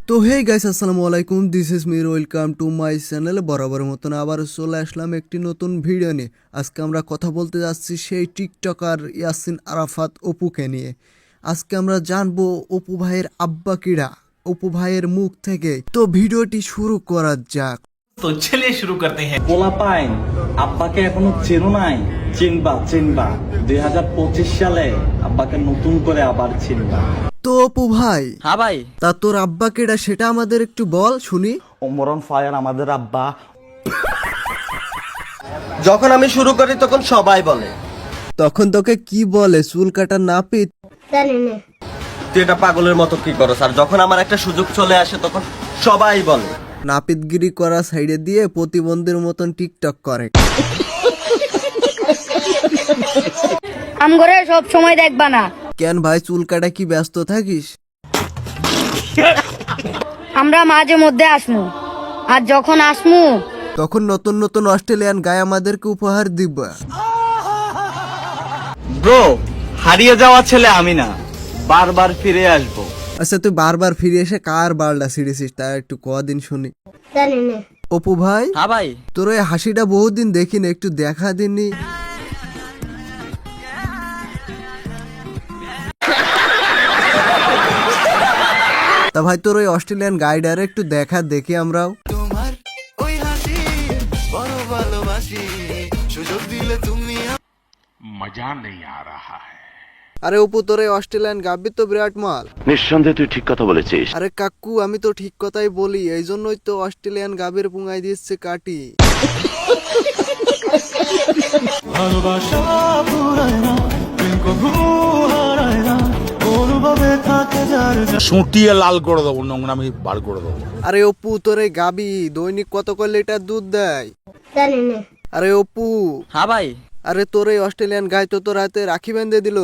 তো hey guys, আসসালামু আলাইকুম, this is Mir, welcome to my channel. বরাবর মতন আবার চলে আসলাম একটি নতুন ভিডিও নিয়ে। আজকে আমরা কথা বলতে যাচ্ছি সেই টিকটকার ইয়াসিন আরাফাত অপুকে নিয়ে। আজকে আমরা জানবো অপু ভাইয়ের আব্বা কিরা, অপু ভাইয়ের মুখ থেকে। তো ভিডিওটি শুরু করা যাক। तो चलिए शुरू करते हैं। পোলা পাইন আব্বাকে এখনো চেনো নাই? চিনবা 2025 সালে আব্বাকে নতুন করে আবার চিনবা। তো অপু ভাই, হ্যাঁ ভাই। তা তোর আব্বা কিরা সেটা আমাদের একটু বল শুনি। ওমরন ফায়ার আমাদের আব্বা। যখন আমি শুরু করি তখন সবাই বলে তখন তোকে কি বলে? চুল কাটা নাপিত? তুই এটা পাগলের মতো কি করো স্যার। যখন আমার একটা সুযোগ চলে আসে তখন সবাই বলে নাপিতগিরি করা সাইডে দিয়ে প্রতিবন্ধীর মতন টিকটক করে। আমগরে সব সময় দেখবা না, কেন ভাই, চুল কাটা কি ব্যস্ত থাকিস? আমরা মাঝে মধ্যে আসমু, আর যখন আসমু তখন নতুন নতুন অস্ট্রেলিয়ান গায়ে আমাদেরকে উপহার দিব। ব্রো, হারিয়ে যাওয়া ছেলে আমি না, বারবার ফিরে আসবো। আচ্ছা, তুই বারবার ফিরে এসে কার বারটা ছিঁড়েছিস তা একটু কদিন শুনি। অপু ভাই, হ্যাঁ ভাই। তোর ওই হাসিটা বহুদিন দেখি না, একটু দেখা দিনই। তা ভাই, তোর ওই অস্ট্রেলিয়ান গাইডারে একটু দেখা দেখি আমরাও। मजा नहीं आ रहा है। আরে অপু, তোর এই অস্ট্রেলিয়ান গাব্বি তো বিরাট মাল। নিঃসন্দেহে তুই ঠিক কথা বলেছিস। আরে কাকু, আমি তো ঠিক কথাই বলি, এই জন্যই তো অস্ট্রেলিয়ান গাবির পুঙ্গাই দিচ্ছে কাটি। সুটিয়ে লাল করে দেবো, নোংরামি বার করে দেবো। আরে অপু, তোর এই গাবি দৈনিক কত করে লিটার দুধ দেয়? আরে অপু, হ্যাঁ ভাই। আরে তোর এই অস্ট্রেলিয়ান গাই তো তোর হাতে রাখি বেঁধে দিল।